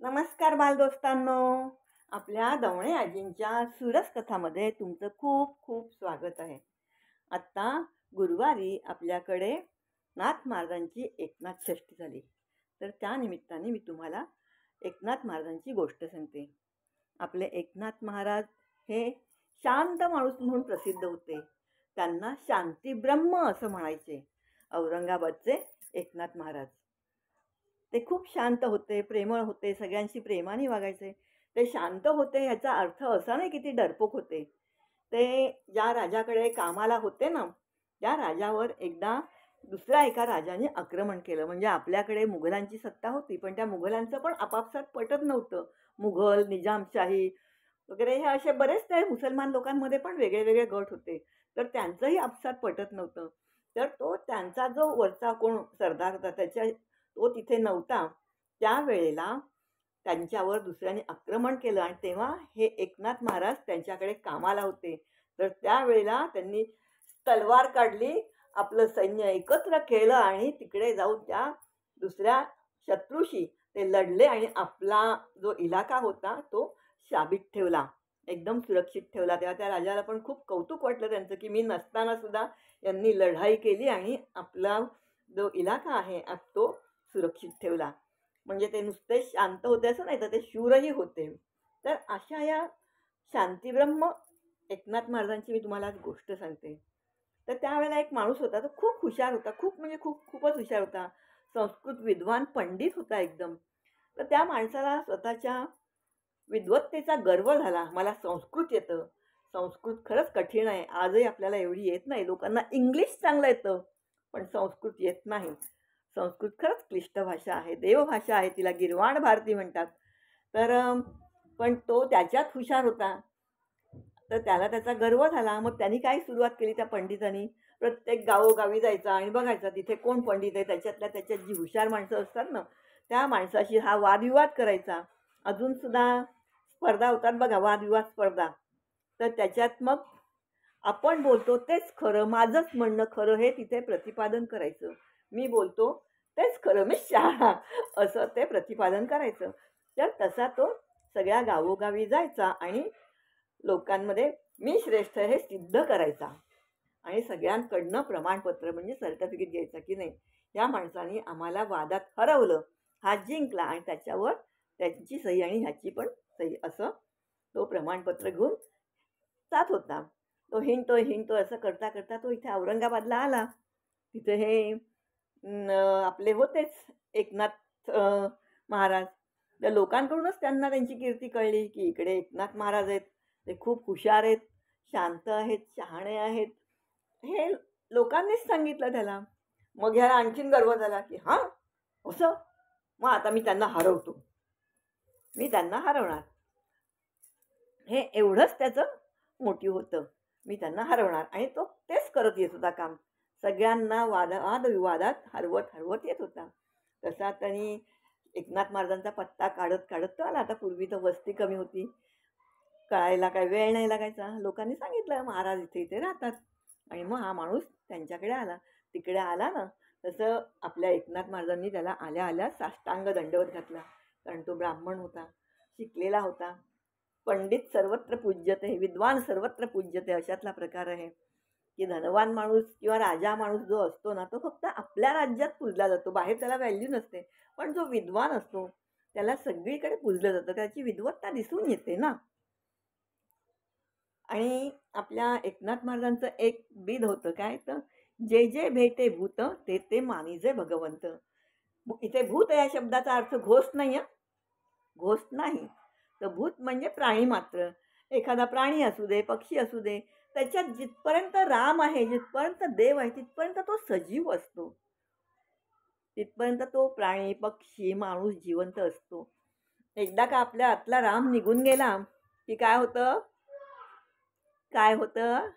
नमस्कार बालदोस्तांनो. आपल्या दवणे आजींच्या सुरस कथामध्ये तुमचं खूप खूप स्वागत आहे. आत्ता गुरुवारी आपल्याकडे नाथ महाराजांची एकनाथ षष्ठी झाली. तर त्या निमित्ताने मी तुम्हाला एकनाथ महाराजांची गोष्ट सांगते. आपले एकनाथ महाराज हे शांत माणूस म्हणून प्रसिद्ध होते. त्यांना शांतीब्रह्म असं म्हणायचे औरंगाबादचे एकनाथ महाराज. ते खूप शांत होते, प्रेमळ होते, सगळ्यांशी प्रेमाने वागायचे. ते शांत होते याचा अर्थ असा नाही की ते डरपोक होते. ते ज्या राजाकडे कामाला होते ना, त्या राजावर एकदा दुसऱ्या एका राजाने आक्रमण केलं. म्हणजे आपल्याकडे मुघलांची सत्ता होती, पण त्या मुघलांचं पण आपापसात पटत नव्हतं. मुघल, निजामशाही वगैरे हे असे बरेच काही मुसलमान लोकांमध्ये पण वेगळे वेगळे गट होते. तर त्यांचंही आपसात पटत नव्हतं. तर त्यांचा जो वरचा कोण सरदार होता तो तिथे नव्हता. त्यावेळेला त्यांच्यावर दुसऱ्याने आक्रमण केलं आणि तेव्हा हे एकनाथ महाराज त्यांच्याकडे कामाला होते. तर त्यावेळेला त्यांनी तलवार काढली, आपलं सैन्य एकत्र केलं आणि तिकडे जाऊन त्या दुसऱ्या शत्रूशी ते लढले आणि आपला जो इलाका होता तो शाबीत ठेवला, एकदम सुरक्षित ठेवला. तेव्हा त्या राजाला पण खूप कौतुक वाटलं त्यांचं, की मी नसताना सुद्धा यांनी लढाई केली आणि आपला जो इलाका आहे तो सुरक्षित ठेवला. म्हणजे ते नुसते शांत होते असं नाही, तर ते शूरही होते. तर अशा या शांतीब्रह्म एकनाथ महाराजांची मी तुम्हाला आज गोष्ट सांगते. तर त्यावेळेला एक माणूस होता, तो खूप हुशार होता, खूप म्हणजे खूपच हुशार होता. संस्कृत विद्वान पंडित होता एकदम. तर त्या माणसाला स्वतःच्या विद्वत्तेचा गर्व झाला. मला संस्कृत येतं. संस्कृत खरंच कठीण आहे. आजही आपल्याला एवढी येत नाही. लोकांना इंग्लिश चांगलं येतं, पण संस्कृत येत नाही. संस्कृत खरंच क्लिष्ट भाषा आहे, देवभाषा आहे. तिला गिरवाण भारती म्हणतात. तर पण तो त्याच्यात हुशार होता. तर त्याला त्याचा गर्व झाला. मग त्यांनी काय सुरुवात केली त्या पंडितांनी, प्रत्येक गावोगावी जायचा आणि बघायचा तिथे कोण पंडित आहे. त्याच्यात जी हुशार माणसं असतात ना, त्या माणसाशी हा वादविवाद करायचा. अजूनसुद्धा स्पर्धा होतात बघा, वादविवाद स्पर्धा. तर त्याच्यात मग आपण बोलतो तेच खरं, माझंच म्हणणं खरं हे तिथे प्रतिपादन करायचं. मी बोलतो तेच खरं, मी शहाणा असं ते प्रतिपादन करायचं. तर तसा तो सगळ्या गावोगावी जायचा आणि लोकांमध्ये मी श्रेष्ठ हे सिद्ध करायचा आणि सगळ्यांकडनं प्रमाणपत्र म्हणजे सर्टिफिकेट घ्यायचा, की नाही या माणसाने आम्हाला वादात हरवलं, हा जिंकला आणि त्याच्यावर त्यांची सही आणि ह्याची पण सही असं तो प्रमाणपत्र घेऊन जात होता. तो हिंडतोय असं करता करता तो इथे औरंगाबादला आला. तिथे हे आपले होतेच एकनाथ महाराज. त्या लोकांकडूनच त्यांना त्यांची कीर्ती कळली, की इकडे एकनाथ महाराज आहेत. ते खूप हुशार आहेत, शांत आहेत, शहाणे आहेत. हे लोकांनीच सांगितलं त्याला. मग ह्याला आणखीन गर्व झाला, की हां, असं? मग आता मी त्यांना हरवतो. मी त्यांना हरवणार. हे एवढंच त्याचं मोटिव्ह होतं. मी त्यांना हरवणार आणि तो तेच करत येत होता काम. सगळ्यांना वादविवादात हरवत येत होता. तसा त्यांनी एकनाथ महाराजांचा पत्ता काढत काढत तो आला. आता पूर्वी तर वस्ती कमी होती. कळायला काय वेळ नाही लागायचा. लोकांनी सांगितलं महाराज इथे इथे राहतात आणि मग हा माणूस त्यांच्याकडे आला. तिकडे आला ना, तसं आपल्या एकनाथ महाराजांनी त्याला आल्या आल्या साष्टांग दंडवत घातला. कारण तो ब्राह्मण होता, शिकलेला होता. पंडित सर्वत्र पूज्यते, विद्वान सर्वत्र पूज्यते अशातला प्रकार आहे, की धनवान माणूस किंवा राजा माणूस जो असतो ना, तो फक्त आपल्या राज्यात पूजला जातो, बाहेर त्याला व्हॅल्यू नसते. पण जो विद्वान असतो त्याला सगळीकडे पूजलं जातं, त्याची विद्वत्ता दिसून येते ना. आणि आपल्या एकनाथ महाराजांचं एक बिध होतं काय, तर जे जे भेटे भूत ते ते मानिजे भगवंत. इथे भूत या शब्दाचा अर्थ घोस्ट नाही, घोस्ट नाही. तर भूत म्हणजे प्राणी मात्र. एखादा प्राणी असू दे, पक्षी असू दे, त्याच्यात जिथपर्यंत राम आहे, जिथपर्यंत देव आहे, तिथपर्यंत तो सजीव असतो. तिथपर्यंत तो प्राणी, पक्षी, माणूस जिवंत असतो. एकदा का आपल्या आतला राम निघून गेला, की काय होतं? काय होतं?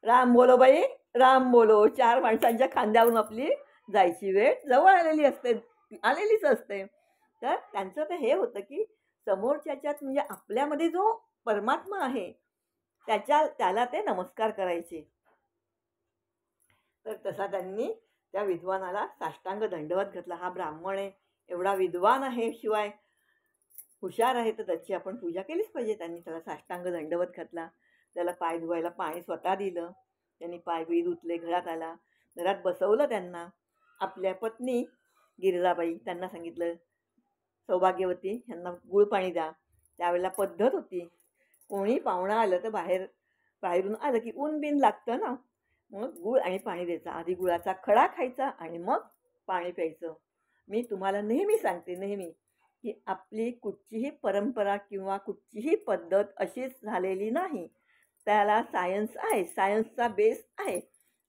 राम बोलो बाई, राम बोलो. चार माणसांच्या खांद्यावरून आपली जायची वेळ जवळ आलेलीच असते. तर त्यांचं तर हे होतं, की समोरच्याच्यात म्हणजे आपल्यामध्ये जो परमात्मा आहे, त्याला ते नमस्कार करायचे. तर तसा त्यांनी त्या विद्वानाला साष्टांग दंडवत घातला. हा ब्राह्मण आहे, एवढा विद्वान आहे, शिवाय हुशार आहे, तर त्याची आपण पूजा केलीच पाहिजे. त्यांनी त्याला साष्टांग दंडवत घातला, त्याला पाय धुवायला पाणी स्वतः दिलं, त्यांनी पाय बी धुतले, घरात आला, घरात बसवलं त्यांना. आपल्या पत्नी गिरिजाबाई त्यांना सांगितलं, सौभाग्यवती यांना गुळ पाणी द्या. त्यावेळेला पद्धत होती, कोणी पाहुणं आलं तर बाहेरून आलं की ऊन बिन लागतं ना, मग गूळ आणि पाणी द्यायचं. आधी गुळाचा खडा खायचा आणि मग पाणी प्यायचं. मी तुम्हाला नेहमी सांगते, नेहमी, की आपली कुठचीही परंपरा किंवा कुठचीही पद्धत अशीच झालेली नाही. त्याला सायन्स आहे, सायन्सचा बेस आहे.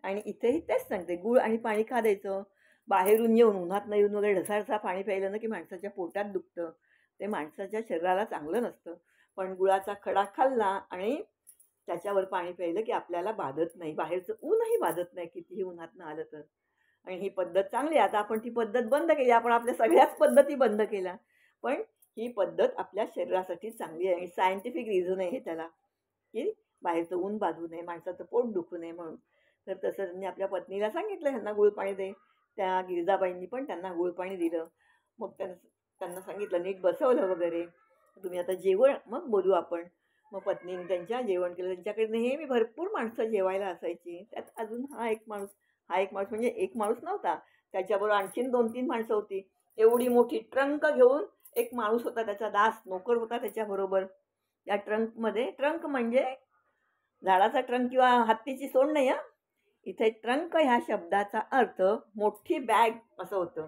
आणि इथेही तेच सांगते, गूळ आणि पाणी का द्यायचं? बाहेरून येऊन उन्हात येऊन वगैरे ढसाढसा पाणी प्यायलं ना की माणसाच्या पोटात दुखतं, ते माणसाच्या शरीराला चांगलं नसतं. पण गुळाचा खडा खाल्ला आणि त्याच्यावर पाणी प्यायलं की आपल्याला बाधत नाही, बाहेरचं ऊनही बाधत नाही कितीही उन्हातनं आलं तर. आणि ही पद्धत चांगली आहे. आता आपण ती पद्धत बंद केली, आपण आपल्या सगळ्याच पद्धती बंद केल्या, पण ही पद्धत आपल्या शरीरासाठी चांगली आहे आणि सायंटिफिक रिझन आहे हे त्याला, की बाहेरचं ऊन बाधू नये, माणसाचं पोट दुखू नये म्हणून. तर तसं त्यांनी आपल्या पत्नीला सांगितलं, ह्यांना गुळपाणी दे. त्या गिरिजाबाईंनी पण त्यांना गुळपाणी दिलं. मग त्यांना सांगितलं, नीट बसवलं वगैरे, तुम्ही आता जेवण मग बोलू आपण. मग पत्नीने त्यांच्या जेवण केलं. त्यांच्याकडे नेहमी भरपूर माणसं जेवायला असायची. त्यात अजून हा एक माणूस म्हणजे एक माणूस नव्हता, त्याच्याबरोबर आणखीन 2-3 माणसं होती. एवढी मोठी ट्रंक घेऊन एक माणूस होता, त्याचा दास नोकर होता त्याच्याबरोबर. त्या ट्रंकमध्ये, ट्रंक म्हणजे झाडाचा ट्रंक किंवा हत्तीची सोंड नाही हा. इथे ट्रंक ह्या शब्दाचा अर्थ मोठी बॅग असं होतं.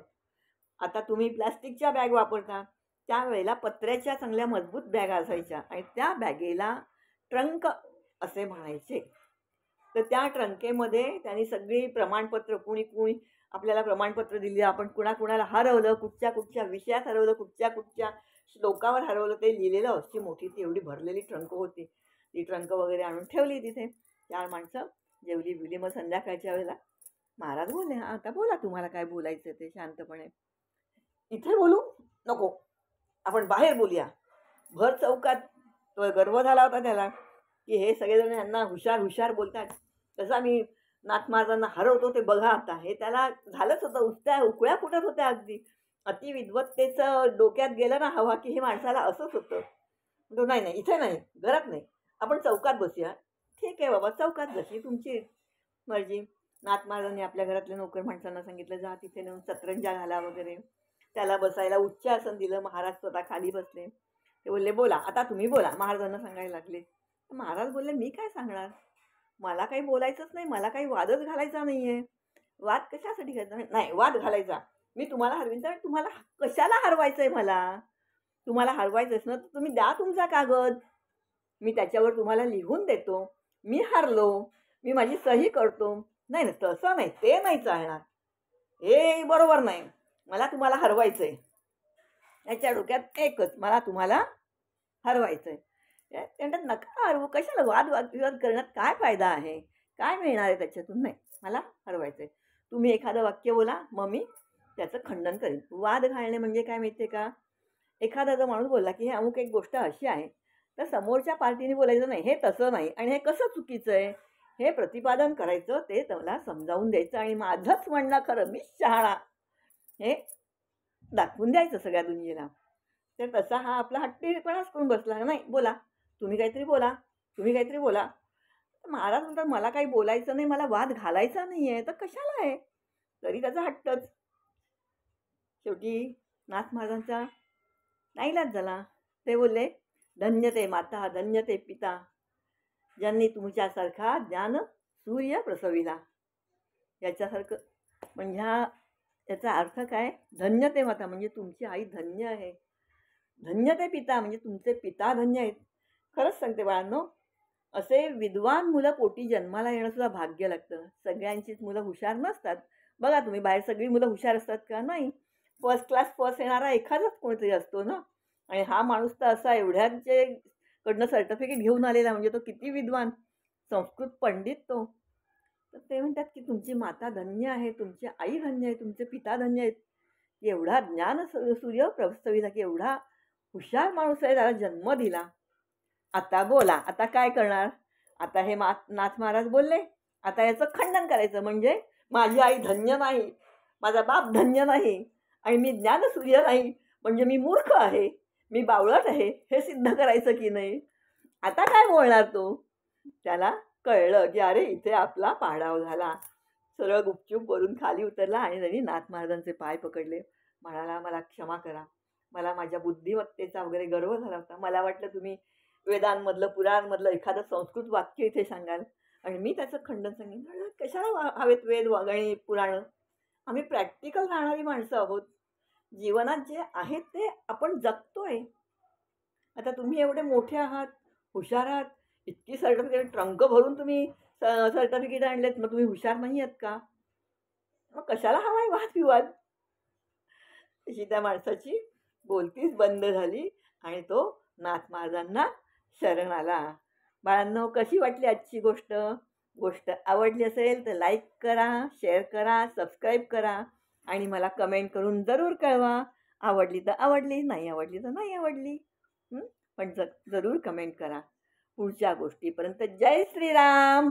आता तुम्ही प्लास्टिकच्या बॅग वापरता, त्यावेळेला पत्र्याच्या चांगल्या मजबूत बॅगा असायच्या आणि त्या बॅगेला ट्रंक असे म्हणायचे. तर त्या ट्रंकेमध्ये त्यांनी सगळी प्रमाणपत्र, कुणी आपल्याला प्रमाणपत्र दिली, आपण कुणाला हरवलं, कुठच्या विषयात हरवलं, कुठच्या श्लोकावर हरवलं, ते लिहिलेलं. अशी मोठी ती एवढी भरलेली ट्रंक होती. ती ट्रंक वगैरे आणून ठेवली तिथे. 4 माणसं जेवली बिवली. मग संध्याकाळच्या वेळेला महाराज बोलले, आता बोला तुम्हाला काय बोलायचं ते शांतपणे. इथे बोलू नको, आपण बाहेर बोलूया. भर चौकात तो गर्व झाला होता त्याला, की हे सगळेजण यांना हुशार बोलतात, तसा मी नाथ महाराजांना हरवतो ते बघा आता. हे त्याला झालंच होतं, उकळ्या फुटत होत्या अगदी. अतिविद्वत्तेचं डोक्यात गेलं ना हवा, की हे माणसाला असंच होतं. तो नाही, इथे नाही, घरात नाही, आपण चौकात बसूया. ठीक आहे बाबा, चौकात बसली, तुमची मर्जी. नाथ महाराजांनी आपल्या घरातल्या नोकर माणसांना सांगितलं, जा तिथे नेऊन सतरंजा घाला वगैरे. त्याला बसायला उच्च आसन दिलं. महाराज स्वतः खाली बसले. ते बोलले, बोला आता तुम्ही बोला. महाराजांना सांगायला लागले. महाराज बोलले, मी काय सांगणार, मला काही बोलायचंच नाही, मला काही वादच घालायचा नाही आहे. वाद कशासाठी घ्यायचा? नाही, वाद घालायचा. मी तुम्हाला हरवीन, तर तुम्हाला कशाला हरवायचं आहे? मला तुम्हाला हरवायचंच ना, तर तुम्ही द्या तुमचा कागद, मी त्याच्यावर तुम्हाला लिहून देतो. मी हरलो, मी माझी सही करतो. नाही, तसं नाही, ते नाही चालणार, हे बरोबर नाही, मला तुम्हाला हरवायचं आहे. त्याच्या डोक्यात एकच, मला तुम्हाला हरवायचं आहे. ते म्हणतात, नका हरवू, कशाला वादविवाद करण्यात काय फायदा आहे, काय मिळणार आहे त्याच्यातून? नाही, मला हरवायचं आहे. तुम्ही एखादं वाक्य बोला, मग मी त्याचं खंडन करेन. वाद घालणे म्हणजे काय माहिती आहे का? एखादा जर माणूस बोलला की हे अमुक एक गोष्ट अशी आहे, तर समोरच्या पार्टीने बोलायचं नाही, हे तसं नाही आणि हे कसं चुकीचं आहे हे प्रतिपादन करायचं, ते त्याला समजावून द्यायचं आणि माझंच म्हणणं खरं, मीच शहाणा, हे दाखवून द्यायचं सगळ्या दुनियेला. तर तसा हा आपला हट्टीपणाच करून बसला. नाही, बोला, तुम्ही काहीतरी बोला, तुम्ही काहीतरी बोला. महाराज म्हणतात, मला काही बोलायचं नाही, मला वाद घालायचा नाही आहे, तर कशाला आहे? तरी त्याचा हट्टच. शेवटी नाथ महाराजांचा नाईलाज झाला. ते बोलले, धन्य ते माता, धन्य ते पिता, ज्यांनी तुमच्यासारखा ज्ञान सूर्य प्रसविला. याच्यासारखं म्हणजे याचा अर्थ काय? धन्य ते माता म्हणजे तुमची आई धन्य आहे, धन्य ते पिता म्हणजे तुमचे पिता धन्य आहेत. खरंच सांगते बाळांनो, असे विद्वान मुलं पोटी जन्माला येणं सुद्धा भाग्य लागतं. सगळ्यांचीच मुलं हुशार नसतात. बघा तुम्ही, बाहेर सगळी मुलं हुशार असतात का? नाही. फर्स्ट क्लास फर्स्ट येणारा एखादाच कोणीतरी असतो ना. आणि हा माणूस तर असा एवढ्यांचे कडनं सर्टिफिकेट घेऊन आलेला, म्हणजे तो किती विद्वान, संस्कृत पंडित तो. तर ते म्हणतात की तुमची माता धन्य आहे, तुमची आई धन्य आहे, तुमचे पिता धन्य आहेत, की एवढा ज्ञान सूर्य प्रस्तविला, की एवढा हुशार माणूस आहे, त्याला जन्म दिला. आता बोला, आता काय करणार? आता हे नाथ महाराज बोलले, आता याचं खंडन करायचं. म्हणजे माझी आई धन्य नाही, माझा बाप धन्य नाही, आणि मी ज्ञानसूर्य नाही म्हणजे मी मूर्ख आहे, मी बावळट आहे हे सिद्ध करायचं की नाही. आता काय बोलणार तो. त्याला कळलं की अरे इथे आपला पाडाव झाला. सरळ गुपचूप वरून खाली उतरला आणि त्यांनी नाथ महाराजांचे पाय पकडले. म्हणाला, मला क्षमा करा, मला माझ्या बुद्धिमत्तेचा वगैरे गर्व झाला होता. मला वाटलं तुम्ही वेदांमधलं पुराणमधलं एखादं संस्कृत वाक्य इथे सांगाल आणि मी त्याचं खंडन सांगेन. म्हणलं, कशाला हवेत वेद आणि पुराणं. आम्ही प्रॅक्टिकल राहणारी माणसं आहोत. जीवनात जे आहेत ते आपण जगतोय. आता तुम्ही एवढे मोठे आहात, हुशार आहात, इतकी सर्टिफिकेट ट्रंक भरून तुम्ही सर्टिफिकेट आणलेत, मग तुम्ही हुशार नाही आहेत का? मग कशाला हवाय वादविवाद. तशी त्या माणसाची बोलतीच बंद झाली आणि तो नाथ महाराजांना शरण आला. बाळांनो, कशी वाटली आजची गोष्ट. गोष्ट आवडली असेल तर लाईक करा, शेअर करा, सबस्क्राईब करा आणि मला कमेंट करून जरूर कळवा. आवडली तर आवडली, नाही आवडली तर नाही आवडली. पण जरूर कमेंट करा. पुढच्या गोष्टीपर्यंत जय श्रीराम.